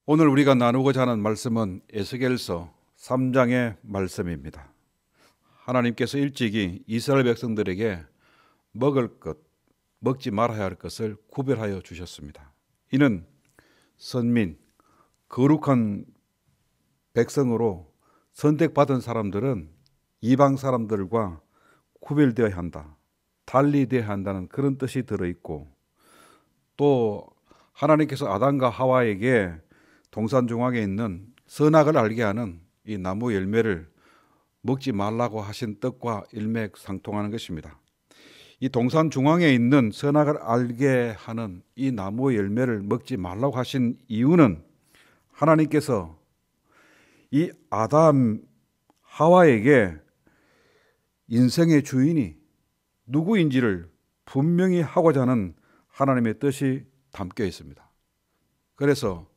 오늘 우리가 나누고자 하는 말씀은 에스겔서 3장의 말씀입니다. 하나님께서 일찍이 이스라엘 백성들에게 먹을 것, 먹지 말아야 할 것을 구별하여 주셨습니다. 이는 선민, 거룩한 백성으로 선택받은 사람들은 이방 사람들과 구별되어야 한다, 달리 되어야 한다는 그런 뜻이 들어있고, 또 하나님께서 아담과 하와에게 동산 중앙에 있는 선악을 알게 하는 이 나무 열매를 먹지 말라고 하신 뜻과 일맥상통하는 것입니다. 이 동산 중앙에 있는 선악을 알게 하는 이 나무 열매를 먹지 말라고 하신 이유는 하나님께서 이 아담 하와에게 인생의 주인이 누구인지를 분명히 하고자 하는 하나님의 뜻이 담겨 있습니다. 그래서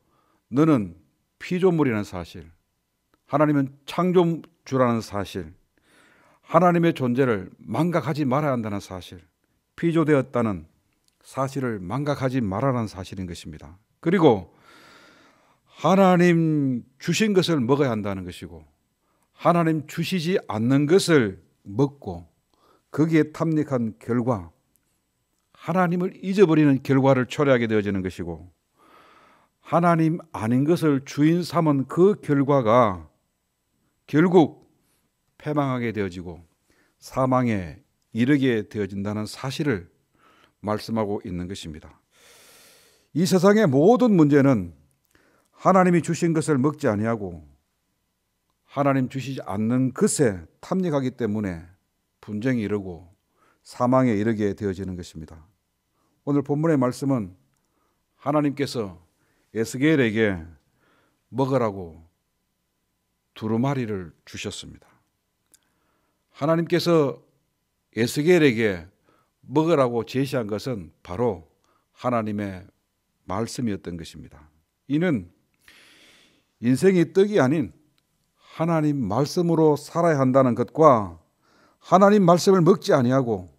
너는 피조물이라는 사실, 하나님은 창조주라는 사실, 하나님의 존재를 망각하지 말아야 한다는 사실, 피조되었다는 사실을 망각하지 말아라는 사실인 것입니다. 그리고 하나님 주신 것을 먹어야 한다는 것이고, 하나님 주시지 않는 것을 먹고 거기에 탐닉한 결과 하나님을 잊어버리는 결과를 초래하게 되어지는 것이고, 하나님 아닌 것을 주인 삼은 그 결과가 결국 패망하게 되어지고 사망에 이르게 되어진다는 사실을 말씀하고 있는 것입니다. 이 세상의 모든 문제는 하나님이 주신 것을 먹지 아니하고 하나님 주시지 않는 것에 탐닉하기 때문에 분쟁이 이르고 사망에 이르게 되어지는 것입니다. 오늘 본문의 말씀은 하나님께서 에스겔에게 먹으라고 두루마리를 주셨습니다. 하나님께서 에스겔에게 먹으라고 제시한 것은 바로 하나님의 말씀이었던 것입니다. 이는 인생이 떡이 아닌 하나님 말씀으로 살아야 한다는 것과 하나님 말씀을 먹지 아니하고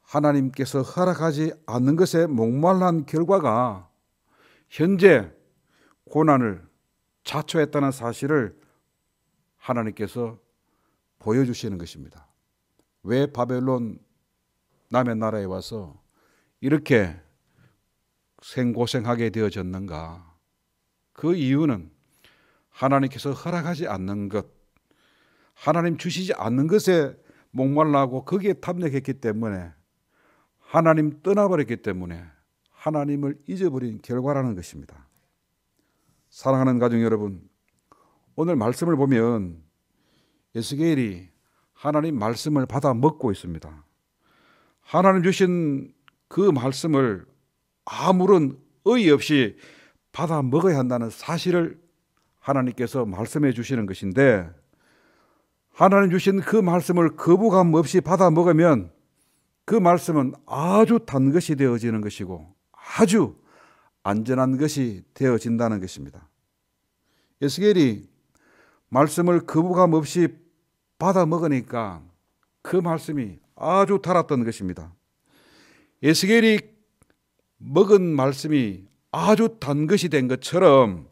하나님께서 허락하지 않는 것에 목말란 결과가 현재 고난을 자초했다는 사실을 하나님께서 보여주시는 것입니다. 왜 바벨론 남의 나라에 와서 이렇게 생고생하게 되어졌는가? 그 이유는 하나님께서 허락하지 않는 것, 하나님 주시지 않는 것에 목말라고 거기에 탐닉했기 때문에, 하나님 떠나버렸기 때문에 하나님을 잊어버린 결과라는 것입니다. 사랑하는 가족 여러분, 오늘 말씀을 보면 에스겔이 하나님 말씀을 받아 먹고 있습니다. 하나님 주신 그 말씀을 아무런 의의 없이 받아 먹어야 한다는 사실을 하나님께서 말씀해 주시는 것인데, 하나님 주신 그 말씀을 거부감 없이 받아 먹으면 그 말씀은 아주 단 것이 되어지는 것이고 아주 안전한 것이 되어진다는 것입니다. 에스겔이 말씀을 거부감 없이 받아 먹으니까 그 말씀이 아주 달았던 것입니다. 에스겔이 먹은 말씀이 아주 단 것이 된 것처럼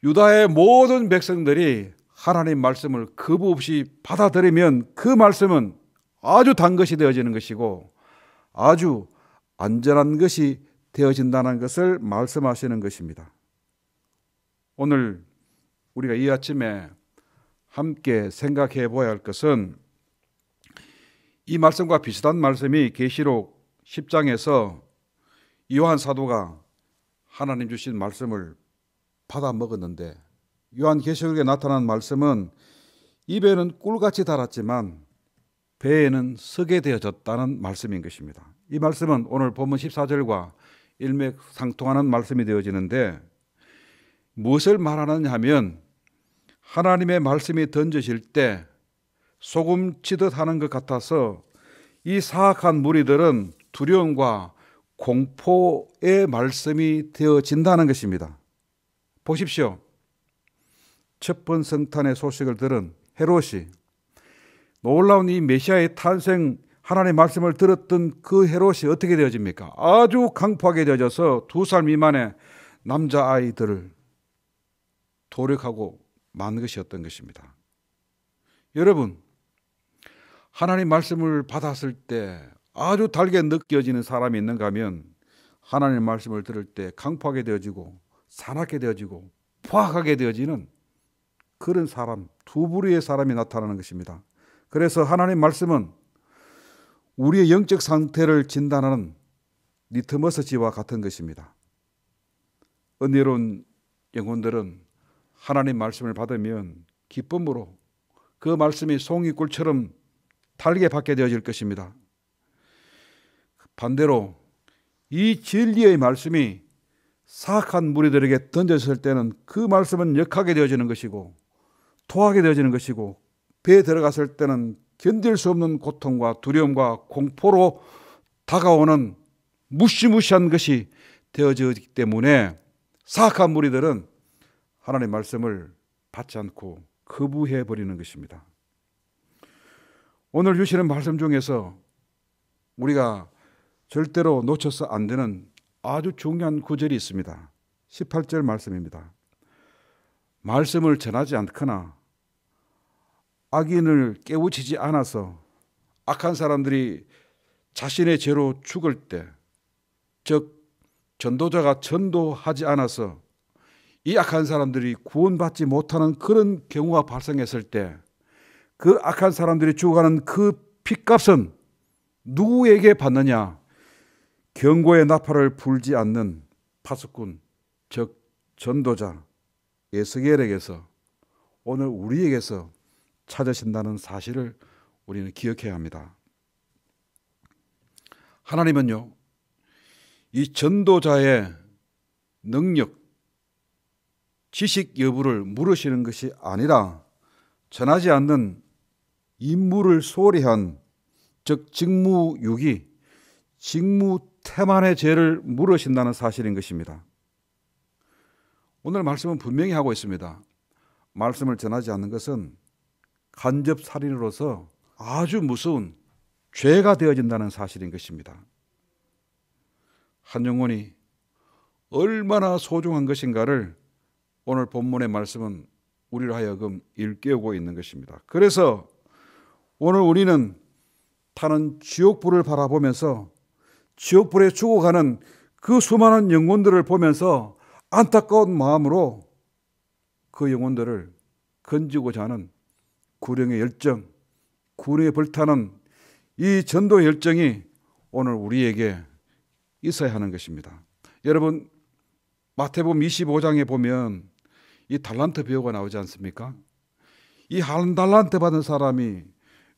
유다의 모든 백성들이 하나님 말씀을 거부 없이 받아들이면 그 말씀은 아주 단 것이 되어지는 것이고 아주 안전한 것이 되어진다는 것을 말씀하시는 것입니다. 오늘 우리가 이 아침에 함께 생각해 보아야 할 것은 이 말씀과 비슷한 말씀이 계시록 10장에서 요한 사도가 하나님 주신 말씀을 받아 먹었는데, 요한계시록에 나타난 말씀은 입에는 꿀같이 달았지만 배에는 쓰게 되어졌다는 말씀인 것입니다. 이 말씀은 오늘 본문 14절과 일맥상통하는 말씀이 되어지는데, 무엇을 말하느냐 하면 하나님의 말씀이 던져질 때 소금 치듯 하는 것 같아서 이 사악한 무리들은 두려움과 공포의 말씀이 되어진다는 것입니다. 보십시오. 첫 번 성탄의 소식을 들은 헤롯이, 놀라운 이 메시아의 탄생 하나님의 말씀을 들었던 그 헤롯이 어떻게 되어집니까? 아주 강포하게 되어져서 2살 미만의 남자아이들을 도력하고 만 것이었던 것입니다. 여러분, 하나님 말씀을 받았을 때 아주 달게 느껴지는 사람이 있는가 하면 하나님 말씀을 들을 때 강포하게 되어지고 사납게 되어지고 포악하게 되어지는 그런 사람, 두 부류의 사람이 나타나는 것입니다. 그래서 하나님 말씀은 우리의 영적 상태를 진단하는 리트머스지와 같은 것입니다. 은혜로운 영혼들은 하나님 말씀을 받으면 기쁨으로 그 말씀이 송이꿀처럼 달게 받게 되어질 것입니다. 반대로 이 진리의 말씀이 사악한 무리들에게 던졌을 때는 그 말씀은 역하게 되어지는 것이고 토하게 되어지는 것이고 배에 들어갔을 때는 견딜 수 없는 고통과 두려움과 공포로 다가오는 무시무시한 것이 되어지기 때문에 사악한 무리들은 하나님의 말씀을 받지 않고 거부해 버리는 것입니다. 오늘 주시는 말씀 중에서 우리가 절대로 놓쳐서 안 되는 아주 중요한 구절이 있습니다. 18절 말씀입니다. 말씀을 전하지 않거나 악인을 깨우치지 않아서 악한 사람들이 자신의 죄로 죽을 때, 즉 전도자가 전도하지 않아서 이 악한 사람들이 구원받지 못하는 그런 경우가 발생했을 때 그 악한 사람들이 죽어가는 그 핏값은 누구에게 받느냐? 경고의 나팔을 불지 않는 파수꾼, 즉 전도자 에스겔에게서 오늘 우리에게서 찾으신다는 사실을 우리는 기억해야 합니다. 하나님은요, 이 전도자의 능력, 지식 여부를 물으시는 것이 아니라 전하지 않는 임무를 소홀히 한, 즉 직무유기, 직무태만의 죄를 물으신다는 사실인 것입니다. 오늘 말씀은 분명히 하고 있습니다. 말씀을 전하지 않는 것은 간접살인으로서 아주 무서운 죄가 되어진다는 사실인 것입니다. 한 영혼이 얼마나 소중한 것인가를 오늘 본문의 말씀은 우리로 하여금 일깨우고 있는 것입니다. 그래서 오늘 우리는 타는 지옥불을 바라보면서 지옥불에 죽어가는 그 수많은 영혼들을 보면서 안타까운 마음으로 그 영혼들을 건지고자 하는 구령의 열정, 구령에 불타는 이 전도 열정이 오늘 우리에게 있어야 하는 것입니다. 여러분, 마태복음 25장에 보면 이 달란트 비유가 나오지 않습니까? 이 한 달란트 받은 사람이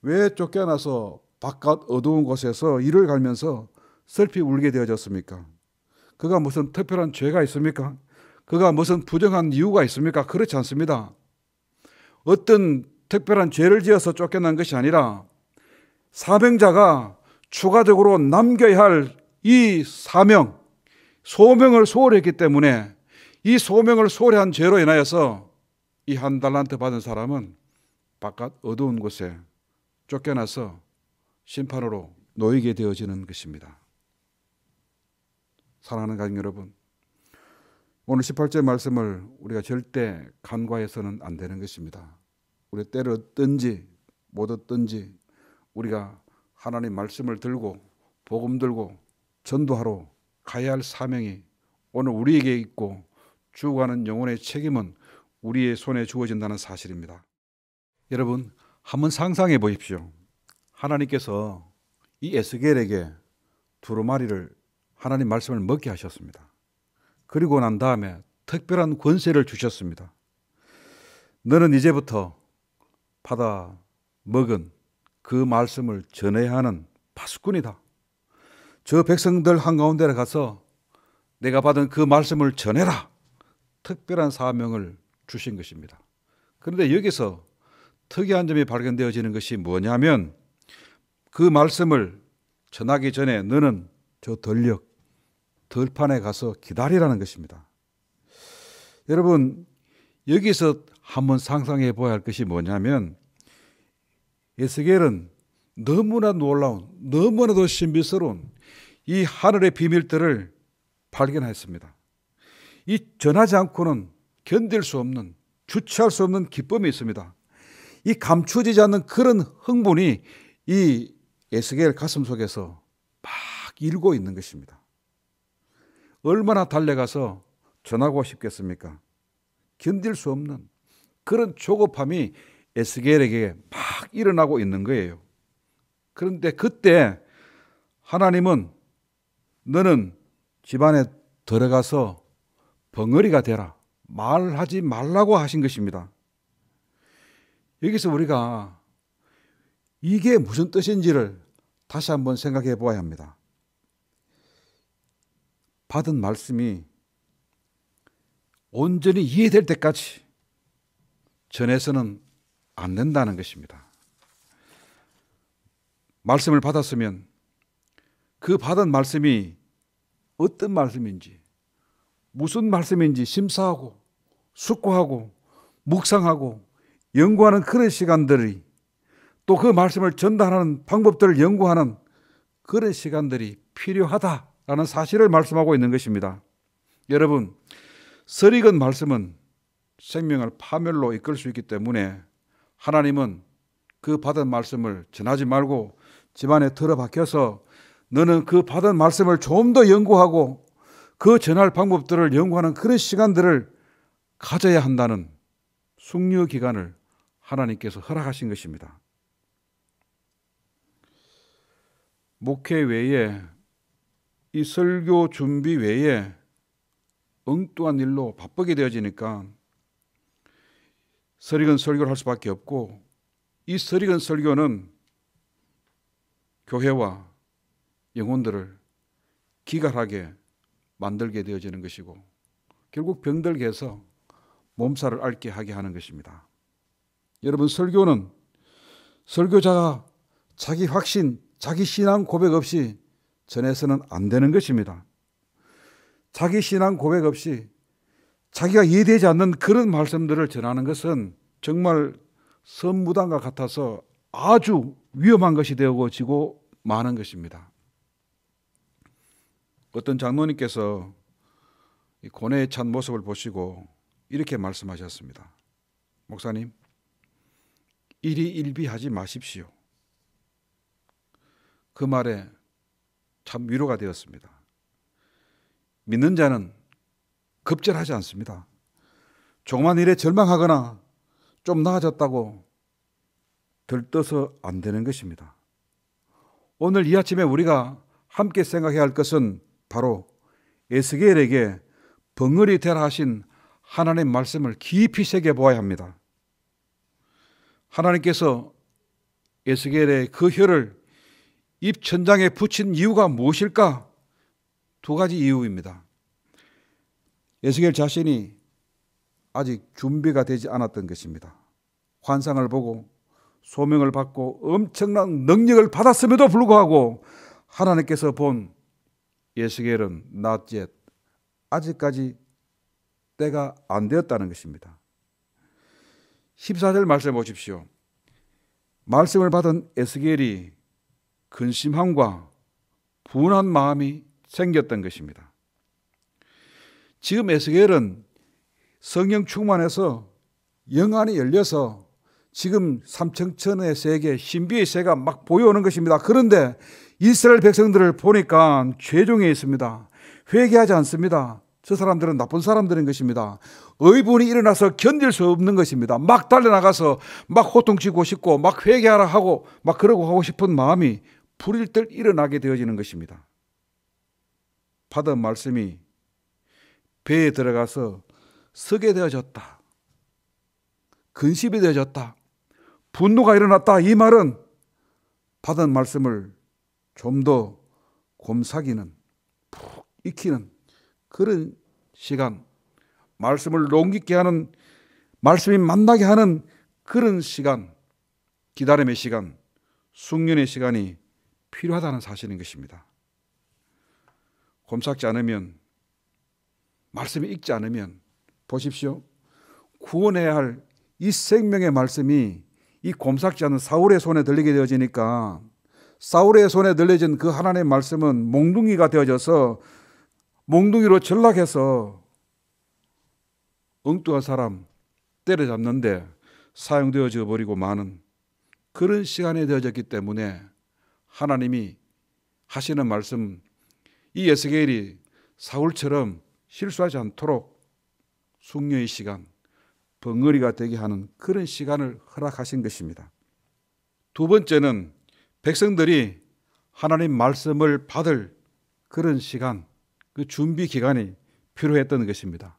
왜 쫓겨나서 바깥 어두운 곳에서 이를 갈면서 슬피 울게 되어졌습니까? 그가 무슨 특별한 죄가 있습니까? 그가 무슨 부정한 이유가 있습니까? 그렇지 않습니다. 어떤 특별한 죄를 지어서 쫓겨난 것이 아니라 사명자가 추가적으로 남겨야 할 이 사명, 소명을 소홀히 했기 때문에 이 소명을 소홀히 한 죄로 인하여서 이 한 달란트 받은 사람은 바깥 어두운 곳에 쫓겨나서 심판으로 놓이게 되어지는 것입니다. 사랑하는 가족 여러분, 오늘 18절 말씀을 우리가 절대 간과해서는 안 되는 것입니다. 우리 때를 얻든지 못 얻든지 우리가 하나님 말씀을 들고 복음 들고 전도하러 가야 할 사명이 오늘 우리에게 있고 죽어가는 영혼의 책임은 우리의 손에 주어진다는 사실입니다. 여러분, 한번 상상해 보십시오. 하나님께서 이 에스겔에게 두루마리를 하나님 말씀을 먹게 하셨습니다. 그리고 난 다음에 특별한 권세를 주셨습니다. 너는 이제부터 받아 먹은 그 말씀을 전해야 하는 파수꾼이다. 저 백성들 한가운데 가서 내가 받은 그 말씀을 전해라. 특별한 사명을 주신 것입니다. 그런데 여기서 특이한 점이 발견되어지는 것이 뭐냐면 그 말씀을 전하기 전에 너는 저 들판에 가서 기다리라는 것입니다. 여러분, 여기서 한번 상상해 보아야 할 것이 뭐냐면 에스겔은 너무나 놀라운, 너무나도 신비스러운 이 하늘의 비밀들을 발견했습니다. 이 전하지 않고는 견딜 수 없는, 주체할 수 없는 기쁨이 있습니다. 이 감추어지지 않는 그런 흥분이 이 에스겔 가슴 속에서 막 일고 있는 것입니다. 얼마나 달려가서 전하고 싶겠습니까? 견딜 수 없는 그런 조급함이 에스겔에게 막 일어나고 있는 거예요. 그런데 그때 하나님은 너는 집안에 들어가서 벙어리가 되라, 말하지 말라고 하신 것입니다. 여기서 우리가 이게 무슨 뜻인지를 다시 한번 생각해 보아야 합니다. 받은 말씀이 온전히 이해될 때까지 전해서는 안 된다는 것입니다. 말씀을 받았으면 그 받은 말씀이 어떤 말씀인지, 무슨 말씀인지 심사하고 숙고하고 묵상하고 연구하는 그런 시간들이, 또 그 말씀을 전달하는 방법들을 연구하는 그런 시간들이 필요하다라는 사실을 말씀하고 있는 것입니다. 여러분, 설익은 말씀은 생명을 파멸로 이끌 수 있기 때문에 하나님은 그 받은 말씀을 전하지 말고 집안에 틀어박혀서 너는 그 받은 말씀을 좀 더 연구하고 그 전할 방법들을 연구하는 그런 시간들을 가져야 한다는 숙려 기간을 하나님께서 허락하신 것입니다. 목회 외에, 이 설교 준비 외에 엉뚱한 일로 바쁘게 되어지니까 설익은 설교를 할 수밖에 없고, 이 설익은 설교는 교회와 영혼들을 기갈하게 만들게 되어지는 것이고, 결국 병들게 해서 몸살을 앓게 하게 하는 것입니다. 여러분, 설교는 설교자가 자기 확신, 자기 신앙 고백 없이 전해서는 안 되는 것입니다. 자기 신앙 고백 없이 자기가 이해되지 않는 그런 말씀들을 전하는 것은 정말 선무당과 같아서 아주 위험한 것이 되어지고 마는 것입니다. 어떤 장로님께서 이 고뇌에 찬 모습을 보시고 이렇게 말씀하셨습니다. 목사님, 일희일비하지 마십시오. 그 말에 참 위로가 되었습니다. 믿는 자는 급절하지 않습니다. 조그만 일에 절망하거나 좀 나아졌다고 들떠서 안 되는 것입니다. 오늘 이 아침에 우리가 함께 생각해야 할 것은 바로 에스겔에게 벙어리 되라 하신 하나님의 말씀을 깊이 새겨보아야 합니다. 하나님께서 에스겔의 그 혀를 입천장에 붙인 이유가 무엇일까? 두 가지 이유입니다. 에스겔 자신이 아직 준비가 되지 않았던 것입니다. 환상을 보고 소명을 받고 엄청난 능력을 받았음에도 불구하고 하나님께서 본 에스겔은 not yet, 아직까지 때가 안 되었다는 것입니다. 14절 말씀 보십시오. 말씀을 받은 에스겔이 근심함과 분한 마음이 생겼던 것입니다. 지금 에스겔은 성령 충만해서 영안이 열려서 지금 삼청천의 세계, 신비의 세계가 막 보여오는 것입니다. 그런데 이스라엘 백성들을 보니까 죄종에 있습니다. 회개하지 않습니다. 저 사람들은 나쁜 사람들인 것입니다. 의분이 일어나서 견딜 수 없는 것입니다. 막 달려나가서 막 호통치고 싶고 막 회개하라 하고 막 그러고 하고 싶은 마음이 불일들 일어나게 되어지는 것입니다. 받은 말씀이 배에 들어가서 서게 되어졌다. 근심이 되어졌다. 분노가 일어났다. 이 말은 받은 말씀을 좀 더 곰삭이는, 푹 익히는 그런 시간, 말씀을 농깃게 하는, 말씀이 만나게 하는 그런 시간, 기다림의 시간, 숙련의 시간이 필요하다는 사실인 것입니다. 곰삭지 않으면, 말씀이 익지 않으면, 보십시오. 구원해야 할 이 생명의 말씀이 이 곰삭지 않은 사울의 손에 들리게 되어지니까 사울의 손에 들려진 그 하나님의 말씀은 몽둥이가 되어져서 몽둥이로 전락해서 엉뚱한 사람 때려잡는데 사용되어져 버리고 마는 그런 시간이 되어졌기 때문에 하나님이 하시는 말씀, 이 에스겔이 사울처럼 실수하지 않도록 숙려의 시간, 벙어리가 되게 하는 그런 시간을 허락하신 것입니다. 두 번째는 백성들이 하나님 말씀을 받을 그런 시간, 그 준비 기간이 필요했던 것입니다.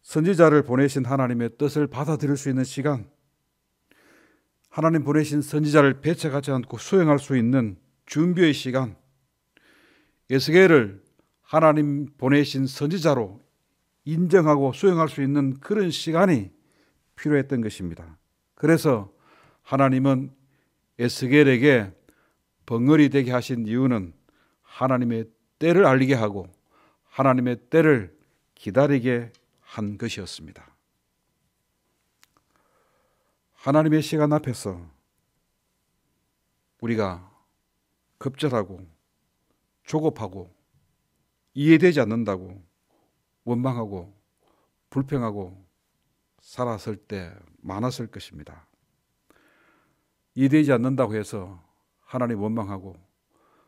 선지자를 보내신 하나님의 뜻을 받아들일 수 있는 시간, 하나님 보내신 선지자를 배척하지 않고 수행할 수 있는 준비의 시간, 에스겔을 하나님 보내신 선지자로 인정하고 수행할 수 있는 그런 시간이 필요했던 것입니다. 그래서 하나님은 에스겔에게 벙어리 되게 하신 이유는 하나님의 때를 알리게 하고 하나님의 때를 기다리게 한 것이었습니다. 하나님의 시간 앞에서 우리가 급절하고 조급하고 이해되지 않는다고 원망하고 불평하고 살았을 때 많았을 것입니다. 이해되지 않는다고 해서 하나님 원망하고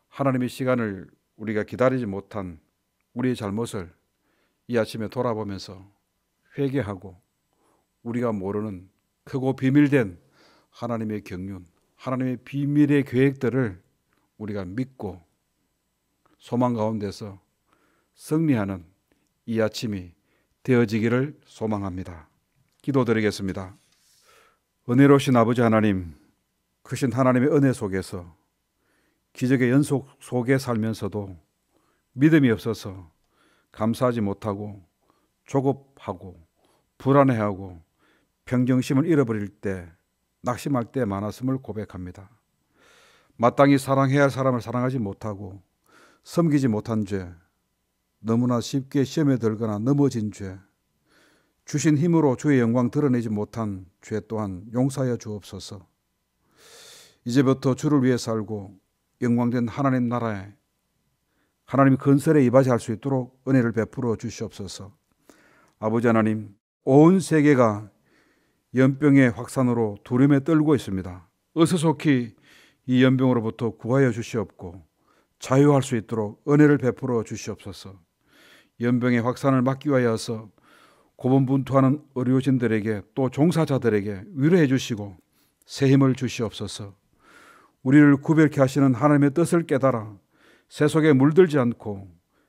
하나님의 시간을 우리가 기다리지 못한 우리의 잘못을 이 아침에 돌아보면서 회개하고 우리가 모르는 크고 비밀된 하나님의 경륜, 하나님의 비밀의 계획들을 우리가 믿고 소망 가운데서 승리하는 이 아침이 되어지기를 소망합니다. 기도드리겠습니다. 은혜로우신 아버지 하나님, 크신 하나님의 은혜 속에서 기적의 연속 속에 살면서도 믿음이 없어서 감사하지 못하고 조급하고 불안해하고 평정심을 잃어버릴 때 낙심할 때 많았음을 고백합니다. 마땅히 사랑해야 할 사람을 사랑하지 못하고 섬기지 못한 죄, 너무나 쉽게 시험에 들거나 넘어진 죄, 주신 힘으로 주의 영광 드러내지 못한 죄 또한 용서하여 주옵소서. 이제부터 주를 위해 살고 영광된 하나님 나라에 하나님의 건설에 이바지할 수 있도록 은혜를 베풀어 주시옵소서. 아버지 하나님, 온 세계가 연병의 확산으로 두려움에 떨고 있습니다. 어서속히 이 연병으로부터 구하여 주시옵고 자유할 수 있도록 은혜를 베풀어 주시옵소서. 연병의 확산을 막기 위하여서 고분분투하는 의료진들에게 또 종사자들에게 위로해 주시고 새 힘을 주시옵소서. 우리를 구별케 하시는 하나님의 뜻을 깨달아 세속에 물들지 않고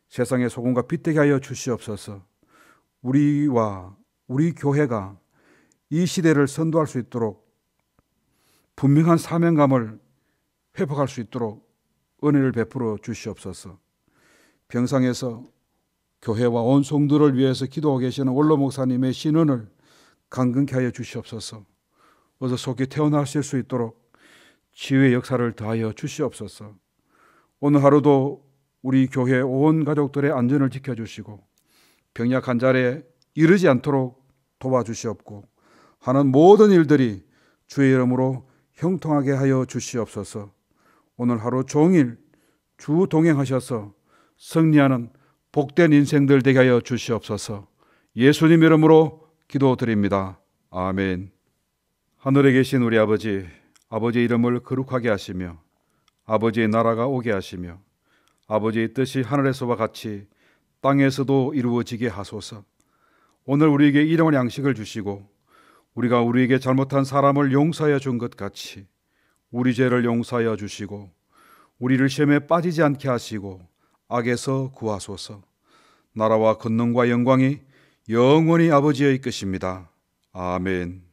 세상의 소금과 빛 되게 하여 주시옵소서. 우리와 우리 교회가 이 시대를 선도할 수 있도록 분명한 사명감을 회복할 수 있도록 은혜를 베풀어 주시옵소서. 병상에서 교회와 온 성도를 위해서 기도하고 계시는 원로 목사님의 신원을 강건케 하여 주시옵소서. 어서 속히 태어나실 수 있도록 치유의 역사를 더하여 주시옵소서. 오늘 하루도 우리 교회 온 가족들의 안전을 지켜주시고 병약 한 자리에 이르지 않도록 도와주시옵고 하는 모든 일들이 주의 이름으로 형통하게 하여 주시옵소서. 오늘 하루 종일 주 동행하셔서 승리하는 복된 인생들 되게 하여 주시옵소서. 예수님 이름으로 기도드립니다. 아멘. 하늘에 계신 우리 아버지, 아버지의 이름을 거룩하게 하시며 아버지의 나라가 오게 하시며 아버지의 뜻이 하늘에서와 같이 땅에서도 이루어지게 하소서. 오늘 우리에게 일용할 양식을 주시고 우리가 우리에게 잘못한 사람을 용서하여 준 것 같이 우리 죄를 용서하여 주시고 우리를 시험에 빠지지 않게 하시고 악에서 구하소서. 나라와 권능과 영광이 영원히 아버지의 것입니다. 아멘.